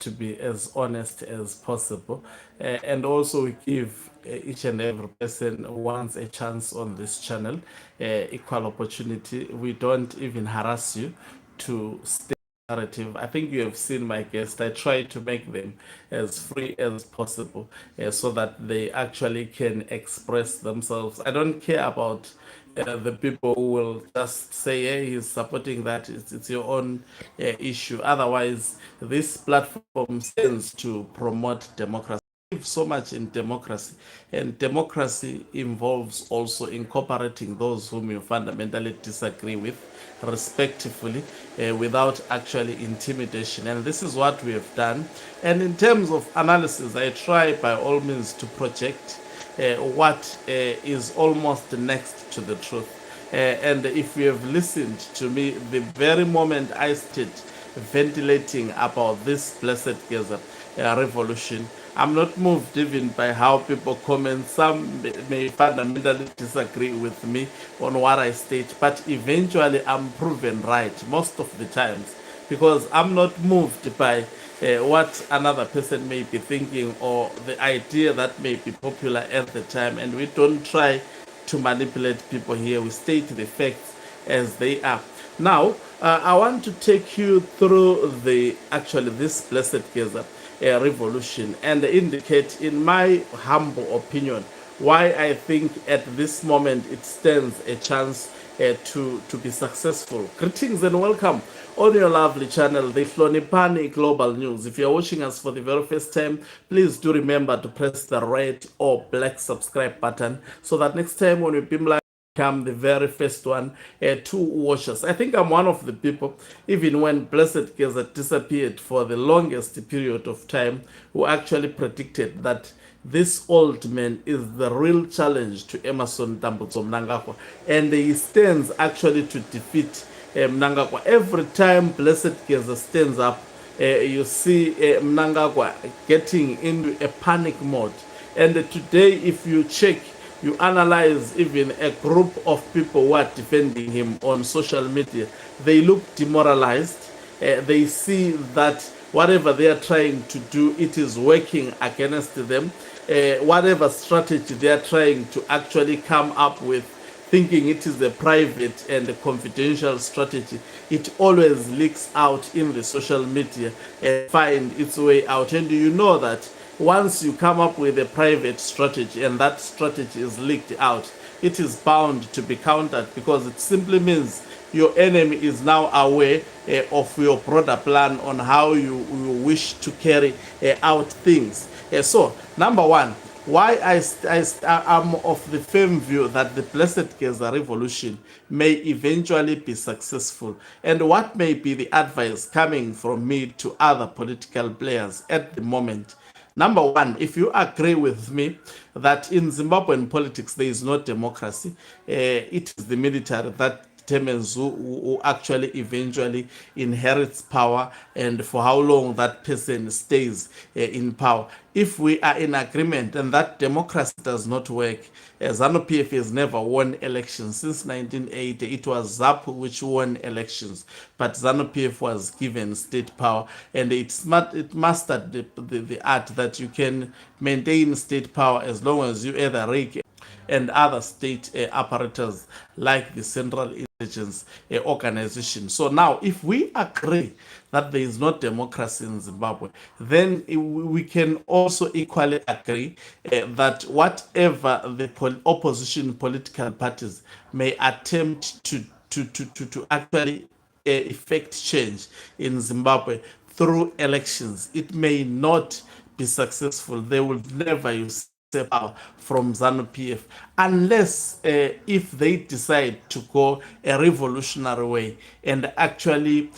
to be as honest as possible, and also we give each and every person who wants a chance on this channel equal opportunity. We don't even harass you to stay narrative. I think you have seen my guests. I try to make them as free as possible so that they actually can express themselves. I don't care about the people who will just say, hey, he's supporting that. It's your own issue. Otherwise, this platform stands to promote democracy. So much in democracy, and democracy involves also incorporating those whom you fundamentally disagree with respectfully, without actually intimidation, and this is what we have done. And in terms of analysis, I try by all means to project what is almost next to the truth. And if you have listened to me, the very moment I started ventilating about this Blessed Geza revolution, I'm not moved even by how people comment. Some may fundamentally disagree with me on what I state, but eventually I'm proven right most of the times, because I'm not moved by what another person may be thinking or the idea that may be popular at the time. And we don't try to manipulate people here. We state the facts as they are. Now, I want to take you through this Blessed Geza revolution and indicate, in my humble opinion, why I think at this moment it stands a chance to be successful. Greetings and welcome on your lovely channel, the Flonipani Global News. If you're watching us for the very first time, please do remember to press the red or black subscribe button so that next time when we beam live, become the very first one to watch us. I think I'm one of the people, even when Blessed Geza disappeared for the longest period of time, who actually predicted that this old man is the real challenge to Emerson Tambutso Mnangagwa, and he stands actually to defeat Mnangagwa. Every time Blessed Geza stands up, you see Mnangagwa getting into a panic mode. And today, if you check, you analyze even a group of people who are defending him on social media, they look demoralized. They see that whatever they are trying to do, it is working against them. Whatever strategy they are trying to actually come up with, thinking it is a private and a confidential strategy, it always leaks out in the social media and find its way out. And you know that once you come up with a private strategy and that strategy is leaked out, it is bound to be countered, because it simply means your enemy is now aware of your broader plan on how you wish to carry out things. So, number one, why I'm of the firm view that the Blessed Geza revolution may eventually be successful, and what may be the advice coming from me to other political players at the moment. Number one, if you agree with me that in Zimbabwean politics there is no democracy, it is the military that determines who actually eventually inherits power and for how long that person stays in power. If we are in agreement and that democracy does not work, ZANU-PF has never won elections since 1980. It was ZAPU which won elections, but ZANU-PF was given state power, and it mastered the art that you can maintain state power as long as you either rig and other state apparatus like the Central Intelligence Organization. So now, if we agree that there is no democracy in Zimbabwe, then we can also equally agree that whatever the opposition political parties may attempt to actually effect change in Zimbabwe through elections, it may not be successful. They will never use power from ZANU-PF unless if they decide to go a revolutionary way and actually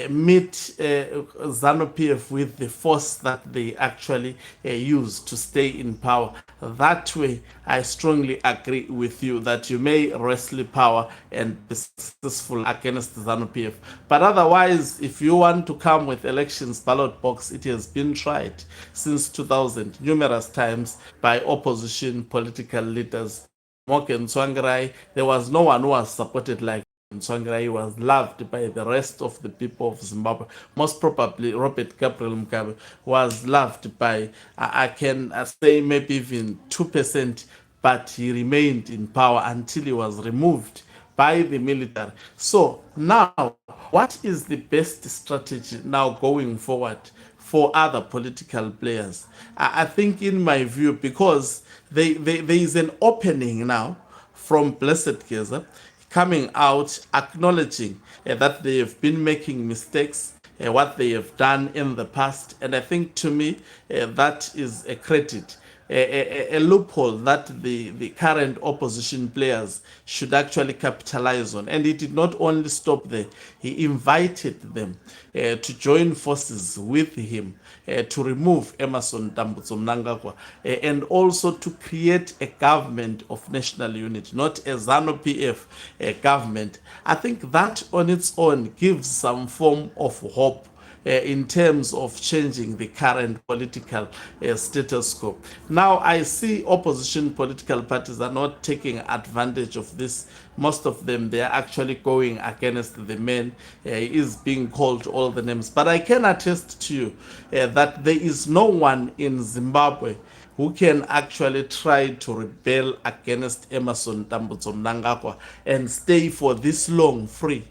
meet ZANU-PF with the force that they actually use to stay in power. That way, I strongly agree with you that you may wrestle power and be successful against ZANU-PF. But otherwise, if you want to come with elections ballot box, it has been tried since 2000 numerous times by opposition political leaders. Morgan Tsvangirai, there was no one who was supported like Tsvangirai. He was loved by the rest of the people of Zimbabwe. Most probably, Robert Gabriel Mugabe was loved by, I can say, maybe even 2%, but he remained in power until he was removed by the military. So now, what is the best strategy now going forward for other political players? I think, in my view, because there is an opening now from Blessed Geza coming out, acknowledging that they have been making mistakes, what they have done in the past. And I think, to me, that is a credit, a loophole that the current opposition players should actually capitalize on. And he did not only stop there, he invited them to join forces with him to remove Emerson Dambudzo Mnangagwa, and also to create a government of national unity, not a ZANU-PF government. I think that on its own gives some form of hope in terms of changing the current political status quo. Now, I see opposition political parties are not taking advantage of this. Most of them, they are actually going against the man. He is being called all the names. But I can attest to you that there is no one in Zimbabwe who can actually try to rebel against Emerson Dambudzo Mnangagwa and stay for this long free.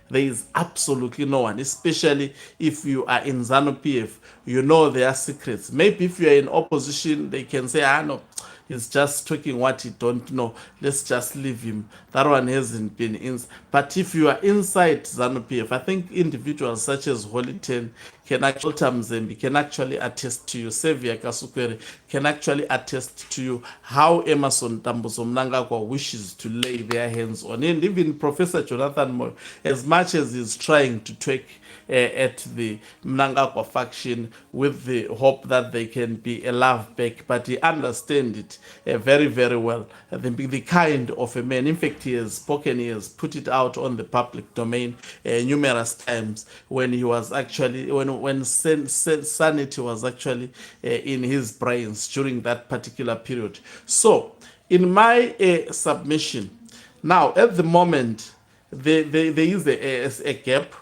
There is absolutely no one, especially if you are in ZANU-PF, you know their secrets. Maybe if you are in opposition, they can say, no, he's just talking what he don't know. Let's just leave him. That one hasn't been in. But if you are inside ZANU-PF, I think individuals such as Holiten can actually attest to you. Sevia Kasukwere can actually attest to you how Emerson Dambudzo Mnangagwa wishes to lay their hands on. And even Professor Jonathan Moyo, as much as he's trying to take at the Mnangagwa faction with the hope that they can be a love back, but he understands it very, very well. The kind of a man, in fact, he has spoken, he has put it out on the public domain numerous times when he was actually, when sanity was actually in his brains during that particular period. So, in my submission, now at the moment, there is a gap.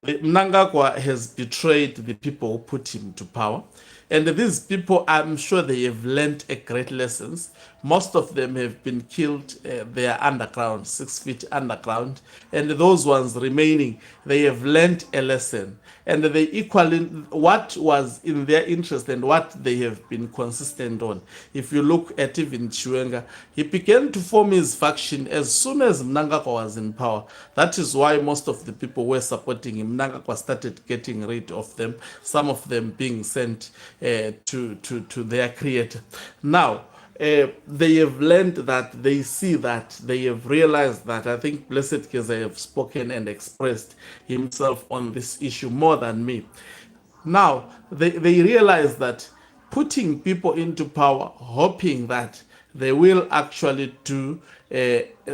Mnangagwa has betrayed the people who put him to power. And these people, I'm sure they have learned a great lessons. Most of them have been killed. They are underground, 6 feet underground. And those ones remaining, they have learned a lesson. And they equally, what was in their interest and what they have been consistent on. If you look at even Chiwenga, he began to form his faction as soon as Mnangagwa was in power. That is why most of the people were supporting him. Mnangagwa started getting rid of them, some of them being sent to their creator. Now, they have learned that, they see that, they have realized that. I think Blessed Geza have spoken and expressed himself on this issue more than me. Now, they realize that putting people into power, hoping that they will actually do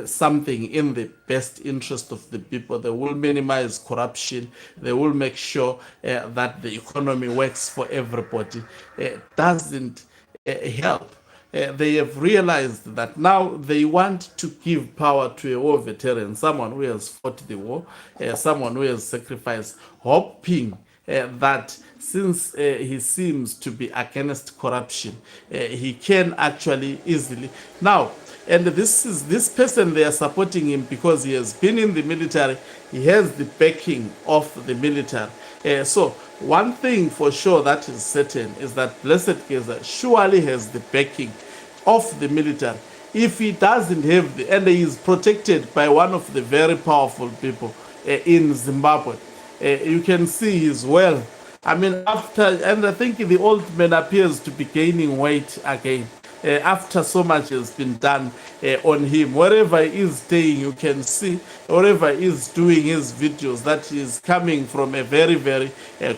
something in the best interest of the people. They will minimize corruption. They will make sure that the economy works for everybody. Doesn't help. They have realized that now they want to give power to a war veteran, someone who has fought the war, someone who has sacrificed, hoping that since he seems to be against corruption, he can actually easily now. And this person, they are supporting him because he has been in the military. He has the backing of the military. So one thing for sure that is certain is that Blessed Geza surely has the backing of the military. If he doesn't have the, and he is protected by one of the very powerful people in Zimbabwe, you can see he's well. I mean, after, and I think the old man appears to be gaining weight again. After so much has been done on him, wherever he is staying, you can see, wherever he is doing his videos, that he is coming from a very, very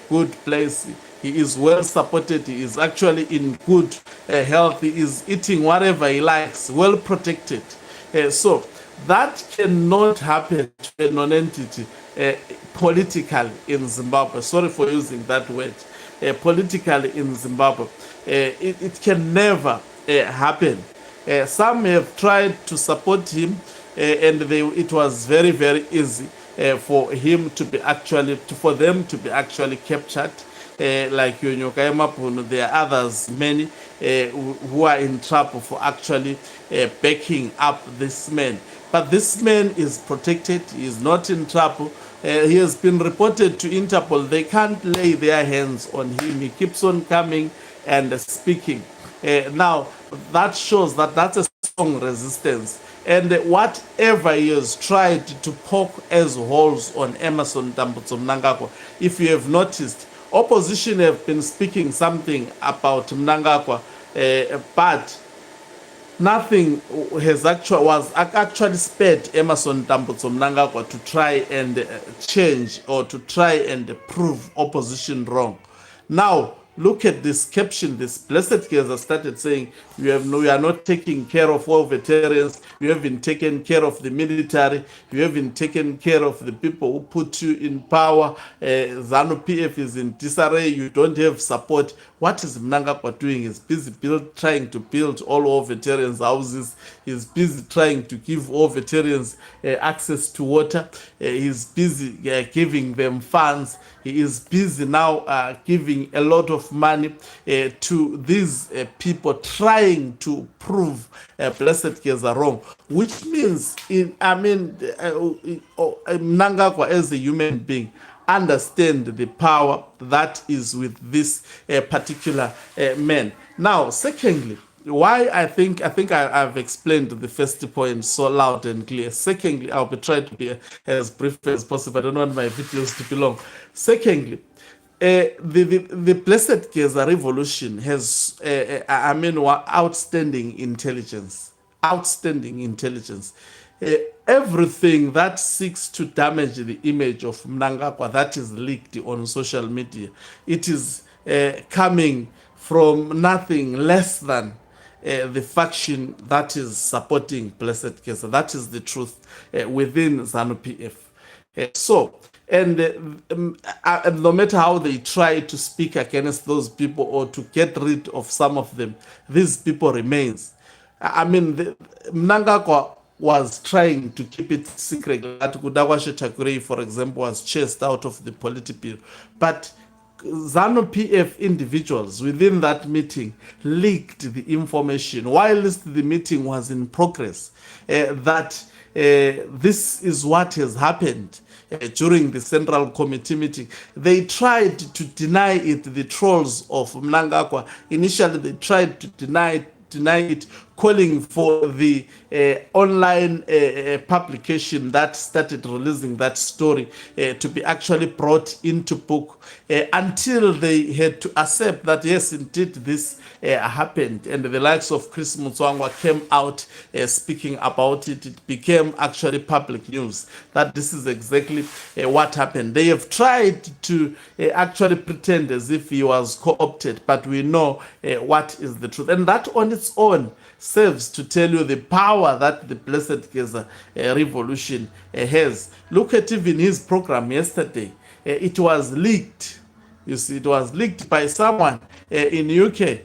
good place. He is well supported. He is actually in good health. He is eating whatever he likes, well protected. So that cannot happen to a non-entity politically in Zimbabwe. Sorry for using that word. Politically in Zimbabwe, it can never happen. Some have tried to support him and it was very, very easy for them to be actually captured. Like Yonyoka Emapunu, there are others, many who are in trouble for actually backing up this man. But this man is protected, he is not in trouble. He has been reported to Interpol. They can't lay their hands on him. He keeps on coming and speaking. Now, that shows that that's a strong resistance. And whatever he has tried to poke as holes on Emerson Tambutso Mnangagwa, if you have noticed, opposition have been speaking something about Mnangagwa, but nothing was actually spared Emerson Tambutso Mnangagwa to try and change or to try and prove opposition wrong. Now, look at this caption. This Blessed Geza started saying, we are not taking care of all veterans. You haven't taken care of the military. You haven't taken care of the people who put you in power. ZANU-PF is in disarray. You don't have support. What is Mnangagwa doing? He's busy trying to build all veterans' houses. He's busy trying to give all veterans access to water. He's busy giving them funds. He is busy now giving a lot of money to these people trying to prove Blessed Geza wrong, which means, Mnangagwa as a human being understand the power that is with this particular man. Now, secondly, why I've explained the first point so loud and clear. Secondly, I'll be trying to be as brief as possible. I don't want my videos to be long. Secondly, the Blessed Geza revolution has, outstanding intelligence. Outstanding intelligence. Everything that seeks to damage the image of Mnangagwa that is leaked on social media, it is coming from nothing less than the faction that is supporting Blessed Geza. That is the truth within ZANU-PF. No matter how they try to speak against those people or to get rid of some of them, these people remains. Mnangagwa was trying to keep it secret. That Kudawashe Takurei, for example, was chased out of the Politburo. But ZANU-PF individuals within that meeting leaked the information whilst the meeting was in progress, that this is what has happened during the Central Committee meeting. They tried to deny it. The trolls of Mnangagwa, initially they tried to deny it, calling for the online publication that started releasing that story to be actually brought into book, until they had to accept that yes, indeed this happened, and the likes of Chris Mutswangwa came out speaking about it. It became actually public news that this is exactly what happened. They have tried to actually pretend as if he was co-opted, but we know what is the truth, and that on its own serves to tell you the power that the Blessed Geza revolution has. Look at even his program yesterday. It was leaked. You see, it was leaked by someone in UK.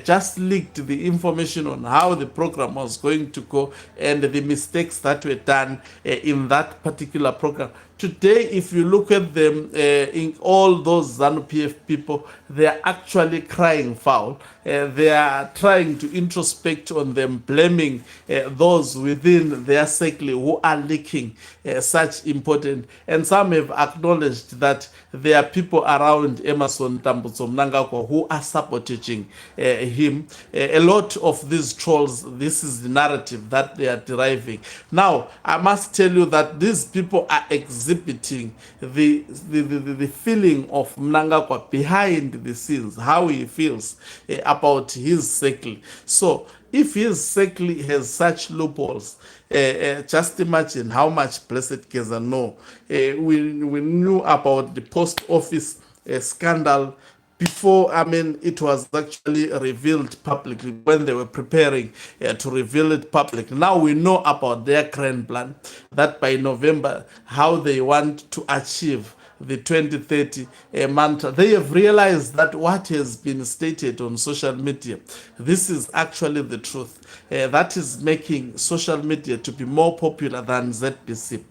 Just leaked the information on how the program was going to go and the mistakes that were done in that particular program. Today, if you look at them, in all those ZANU-PF people, they are actually crying foul. They are trying to introspect on them, blaming those within their circle who are leaking such important. And some have acknowledged that there are people around Emerson Tambutso Mnangagwa who are sabotaging him. A lot of these trolls, this is the narrative that they are deriving. Now, I must tell you that these people are exhibiting the feeling of Mnangagwa behind the scenes, how he feels about his circle. So if his circle has such loopholes, just imagine how much Blessed Geza know. We knew about the post office scandal before, it was actually revealed publicly when they were preparing to reveal it publicly. Now we know about their grand plan, that by November, how they want to achieve the 2030 mantra. They have realized that what has been stated on social media, this is actually the truth. That is making social media to be more popular than ZBC.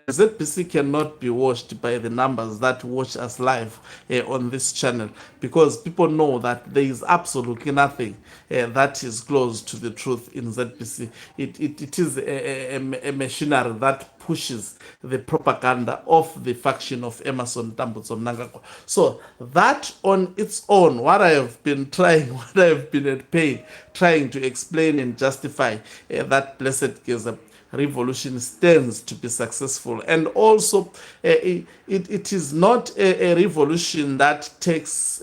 ZBC cannot be watched by the numbers that watch us live on this channel, because people know that there is absolutely nothing that is close to the truth in ZBC. It is a machinery that pushes the propaganda of the faction of Emerson Tambutso Mnangagwa. So that on its own, what I have been at pain trying to explain and justify that Blessed Geza revolution stands to be successful. And also it is not a revolution that takes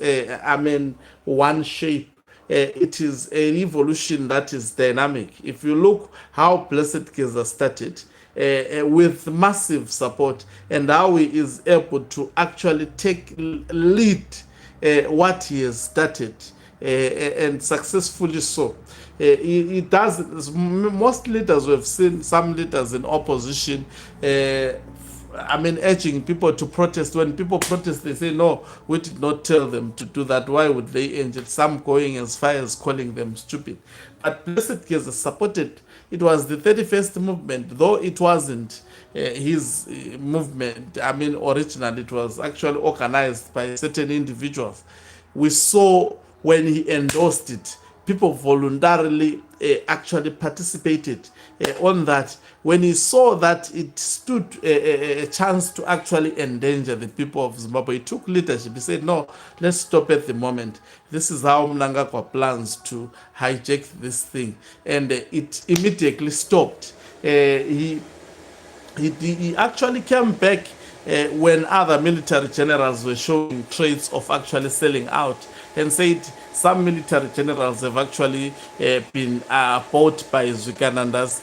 one shape. It is a revolution that is dynamic. If you look how Blessed Geza started, with massive support, and how he is able to actually take lead what he has started, and successfully so. He does. Most leaders, we've seen some leaders in opposition urging people to protest. When people protest, they say, no, we did not tell them to do that. Why would they injure? Some going as far as calling them stupid. But Blessed Geza supported. It was the 31st movement, though it wasn't his movement. Originally, it was actually organized by certain individuals. We saw when he endorsed it, people voluntarily actually participated on that. When he saw that it stood a chance to actually endanger the people of Zimbabwe, he took leadership. He said, no, let's stop at the moment. This is how Mnangagwa plans to hijack this thing. And it immediately stopped. He actually came back when other military generals were showing traits of actually selling out, and said some military generals have actually been bought by Zwikanandas.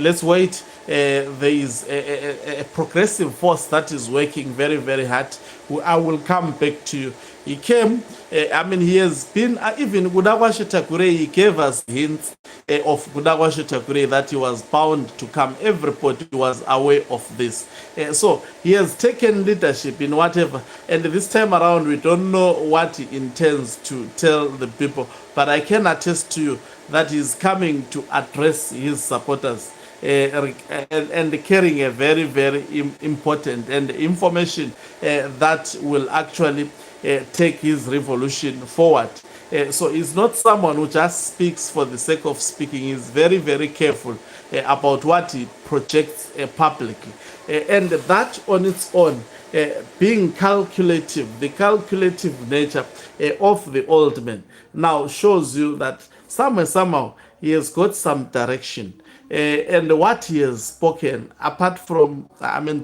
Let's wait. There is a progressive force that is working very, very hard. I will come back to you. He came, he has been, even Gudagwa Shetakure, he gave us hints of Gudagwa Shetakure that he was bound to come. Everybody was aware of this. So he has taken leadership in whatever. And this time around, we don't know what he intends to tell the people. But I can attest to you that he's coming to address his supporters. And carrying a very, very important and information that will actually take his revolution forward. So he's not someone who just speaks for the sake of speaking. He's very, very careful about what he projects publicly. And that on its own, being calculative, the calculative nature of the old man now shows you that somehow, he has got some direction. And what he has spoken, apart from,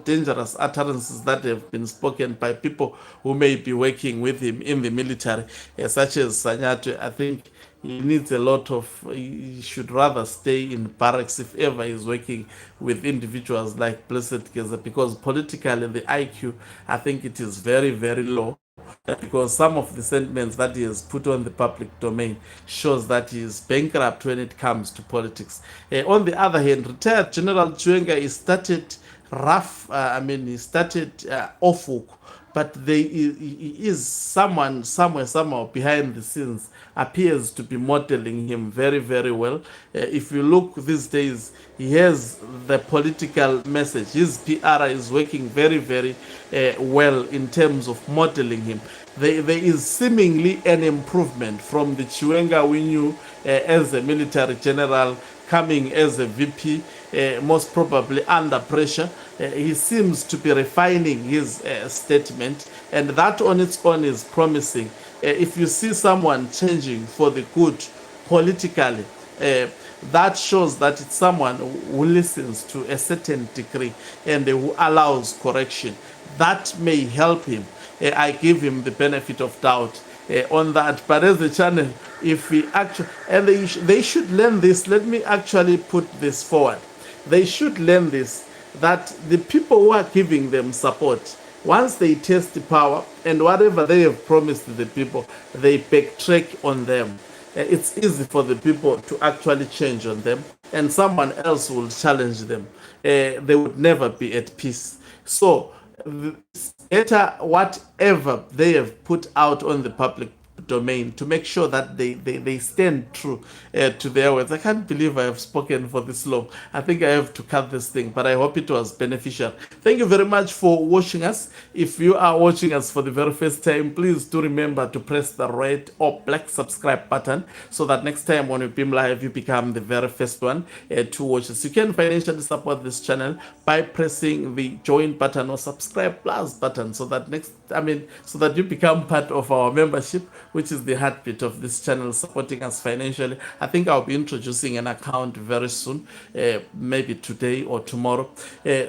dangerous utterances that have been spoken by people who may be working with him in the military, such as Sanyato, I think he needs a lot of, he should rather stay in barracks if ever he's working with individuals like Blessed Geza, because politically the IQ, I think it is very, very low. Because some of the sentiments that he has put on the public domain shows that he is bankrupt when it comes to politics. On the other hand, retired General Chwenga, he started rough, he started off-hook, but he is someone somehow behind the scenes appears to be modeling him very, very well. If you look these days, he has the political message. His PR is working very, very well in terms of modeling him. There is seemingly an improvement from the Chwenga we knew as a military general coming as a VP, most probably under pressure. He seems to be refining his statement, and that on its own is promising. If you see someone changing for the good politically, that shows that it's someone who listens to a certain degree and who allows correction. That may help him. I give him the benefit of doubt on that. But as a channel, if we actually, and they should learn this, let me actually put this forward. They should learn this, that the people who are giving them support, once they test the power and whatever they have promised the people, they backtrack on them. It's easy for the people to actually change on them, and someone else will challenge them. They would never be at peace. So better whatever they have put out on the public domain to make sure that they stand true to their words. I can't believe I have spoken for this long. I think I have to cut this thing, but I hope it was beneficial. Thank you very much for watching us. If you are watching us for the very first time, please do remember to press the red or black subscribe button so that next time when we beam live, you become the very first one to watch us. You can financially support this channel by pressing the join button or subscribe plus button so that so that you become part of our membership, which is the heartbeat of this channel, supporting us financially. I think I'll be introducing an account very soon, maybe today or tomorrow,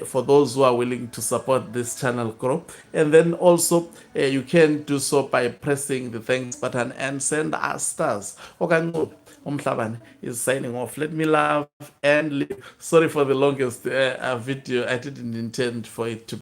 for those who are willing to support this channel grow. And then also you can do so by pressing the thanks button and send us stars. Okay, Umhlabane is signing off. Let me love and live. Sorry for the longest video. I didn't intend for it to